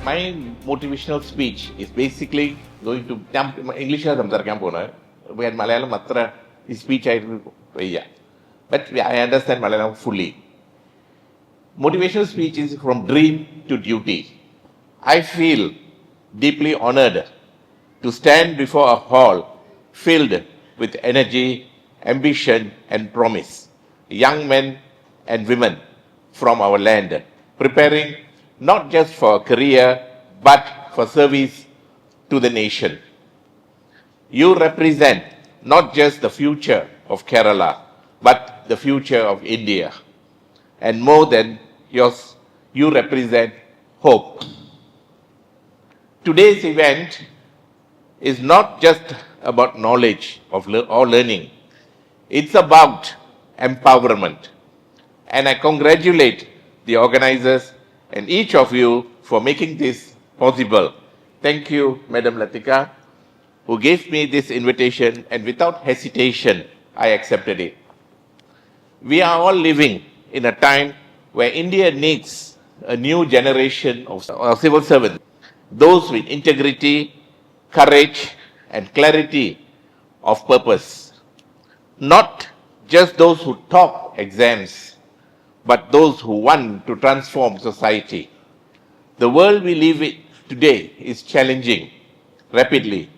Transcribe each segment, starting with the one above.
My motivational speech is basically going to English സംസാരിക്കാൻ പോകുന്നത് മലയാളം അത്ര ഈ സ്പീച്ച് ആയിട്ട് വയ്യ but I understand Malayalam fully. Motivational speech is from dream to duty. I feel deeply honored to stand before a hall filled with energy, ambition and promise. Young men and women from our land preparing not just for a career but for service to the nation. You represent not just the future of Kerala but the future of India. And more than yours, you represent hope. Today's event is not just about knowledge or learning. It's about empowerment. And I congratulate the organizers and each of you for making this possible. Thank you, Madam Latika, who gave me this invitation, and without hesitation, I accepted it. We are all living in a time where India needs a new generation of civil servants, those with integrity, courage, and clarity of purpose. Not just those who top exams, but those who want to transform society. The world we live in today is challenging rapidly.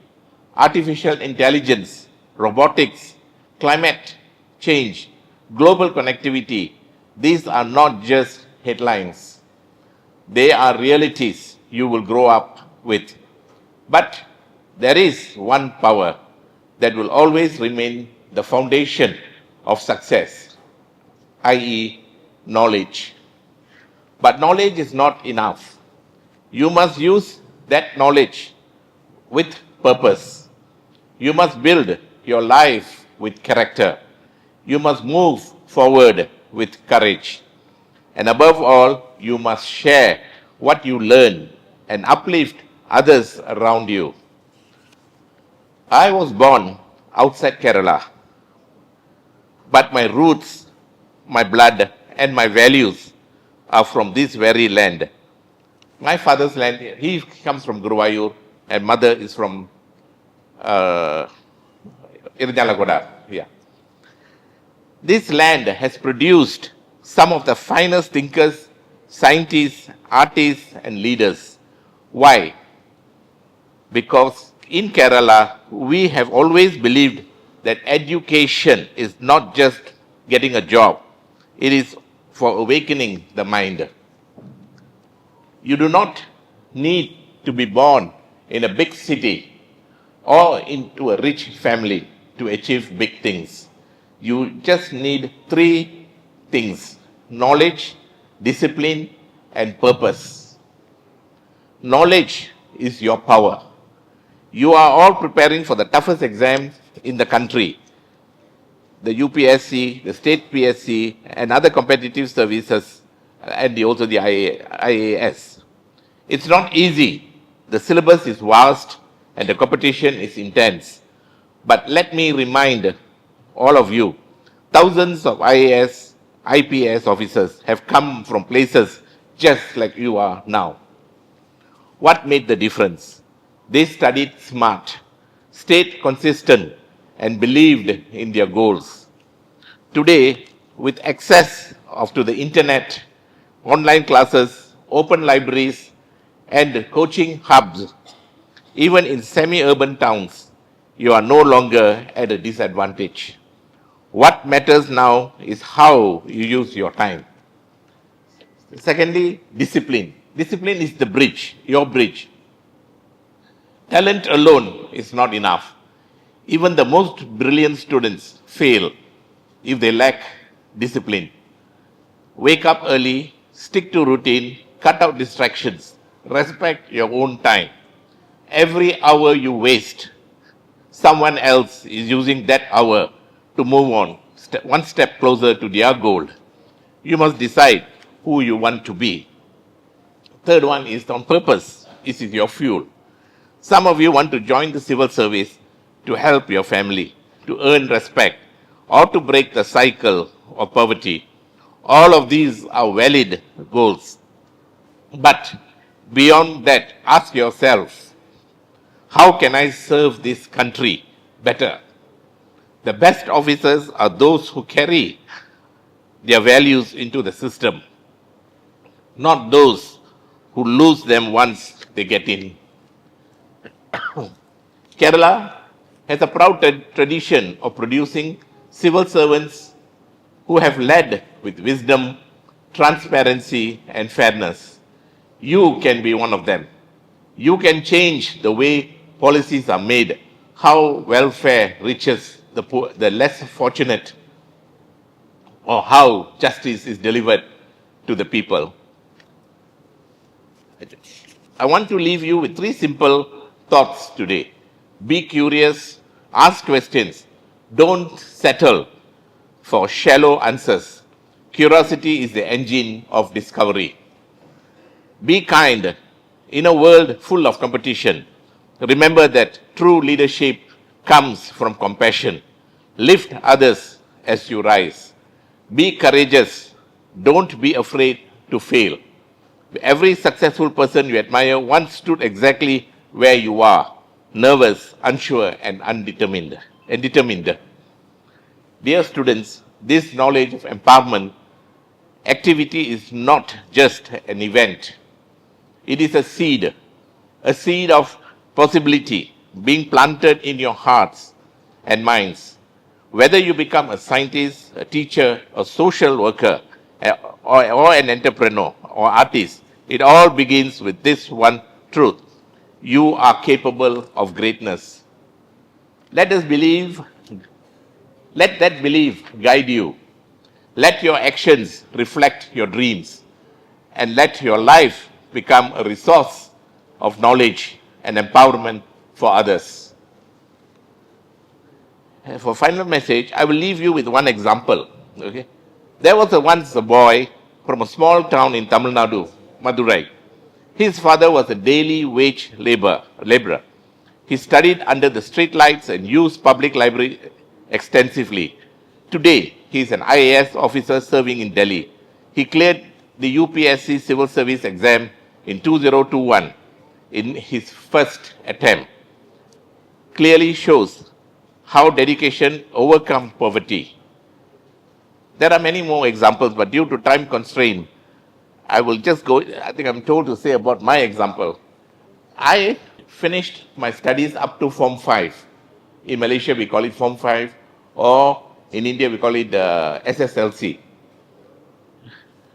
Artificial intelligence, robotics, climate change, global connectivity, these are not just headlines. They are realities you will grow up with. But there is one power that will always remain the foundation of success, i.e., knowledge. But knowledge is not enough. You must use that knowledge with purpose. You must build your life with character. You must move forward with courage. And above all, you must share what you learn and uplift others around you. I was born outside Kerala, but my roots, my blood, and my values are from this very land. My father's land, he comes from Guruvayur, and mother is from Irjalagoda. Yeah. This land has produced some of the finest thinkers, scientists, artists, and leaders. Why? Because in Kerala, we have always believed that education is not just getting a job. It is for awakening the mind. You do not need to be born in a big city or into a rich family to achieve big things. You just need three things: knowledge, discipline, and purpose. Knowledge is your power. You are all preparing for the toughest exams in the country, the UPSC, the state PSC, and other competitive services, and also the IAS. It's not easy. The syllabus is vast and the competition is intense. But let me remind all of you, thousands of IAS, IPS officers have come from places just like you are now. What made the difference? They studied smart, stayed consistent, and believed in their goals. Today, with access to the internet, online classes, open libraries, and coaching hubs, even in semi-urban towns, you are no longer at a disadvantage. What matters now is how you use your time. Secondly, discipline. Discipline is the bridge, your bridge. Talent alone is not enough. Even the most brilliant students fail if they lack discipline. Wake up early, stick to routine, cut out distractions, respect your own time. Every hour you waste, someone else is using that hour to move on, one step closer to their goal. You must decide who you want to be. Third one is on purpose. This is your fuel. Some of you want to join the civil service to help your family, to earn respect, or to break the cycle of poverty. All of these are valid goals. But Beyond that, ask yourself, how can I serve this country better? The best officers are those who carry their values into the system, not those who lose them once they get in. Kerala has a proud tradition of producing civil servants who have led with wisdom, transparency, and fairness. You can be one of them. You can change the way policies are made, how welfare reaches the poor, the less fortunate, or how justice is delivered to the people. I want to leave you with 3 simple thoughts today. Be curious, ask questions, don't settle for shallow answers. Curiosity is the engine of discovery. Be kind. In a world full of competition, remember that true leadership comes from compassion. Lift others as you rise. Be courageous. Don't be afraid to fail. Every successful person you admire once stood exactly where you are, nervous, unsure, and undetermined. And determined. Dear students, this knowledge of empowerment activity is not just an event. It is a seed of possibility being planted in your hearts and minds. Whether you become a scientist, a teacher, a social worker, or an entrepreneur or artist, it all begins with this one truth. You are capable of greatness. Let that belief guide you. Let your actions reflect your dreams, and let your life become a resource of knowledge and empowerment for others. For final message, I will leave you with one example. Okay? There was once a boy from a small town in Tamil Nadu, Madurai. His father was a daily wage laborer. He studied under the street lights and used public library extensively. Today, he is an IAS officer serving in Delhi. He cleared the UPSC civil service exam in 2021 in his first attempt. Clearly shows how dedication overcomes poverty. There are many more examples, but due to time constraint, I will just go. I think I'm told to say about my example. I finished my studies up to Form 5. In Malaysia, we call it Form 5, or in India, we call it SSLC.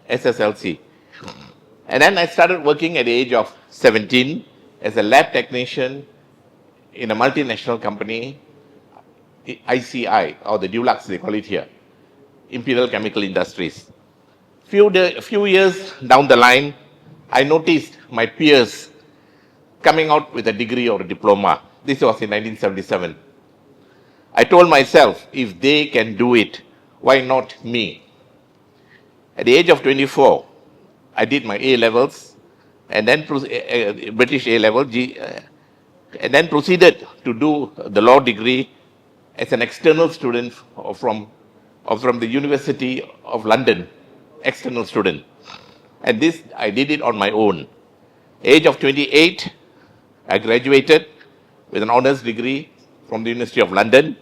SSLC. And then I started working at the age of 17 as a lab technician in a multinational company, ICI, or the Dulux, they call it here, Imperial Chemical Industries. Few years down the line, I noticed my peers coming out with a degree or a diploma. This was in 1977. I told myself, if they can do it, why not me? At the age of 24, I did my A-levels, and then British A-level, and then proceeded to do the law degree as an external student from the University of London, external student. And this, I did it on my own. Age of 28, I graduated with an honors degree from the University of London,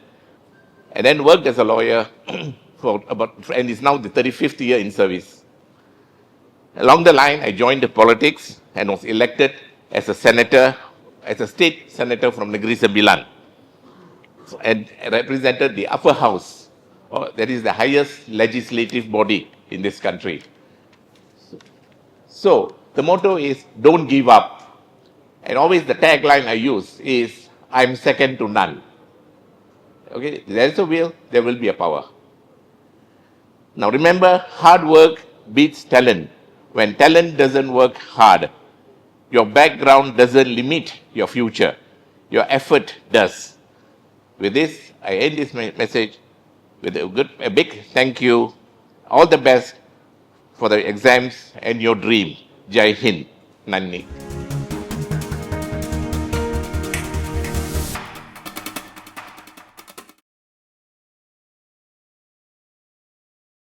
and then worked as a lawyer and is now the 35th year in service. Along the line, I joined politics and was elected as a senator, as a state senator from Negeri Sembilan, and represented the upper house, that is the highest legislative body in this country. So the motto is, don't give up. And always the tagline I use is, I'm second to none. Okay, there's a will, there will be a power. Now remember, hard work beats talent. When talent doesn't work hard, your background doesn't limit your future. Your effort does. With this, I end this message with a big thank you. All the best for the exams and your dream. Jai Hind. Nandi.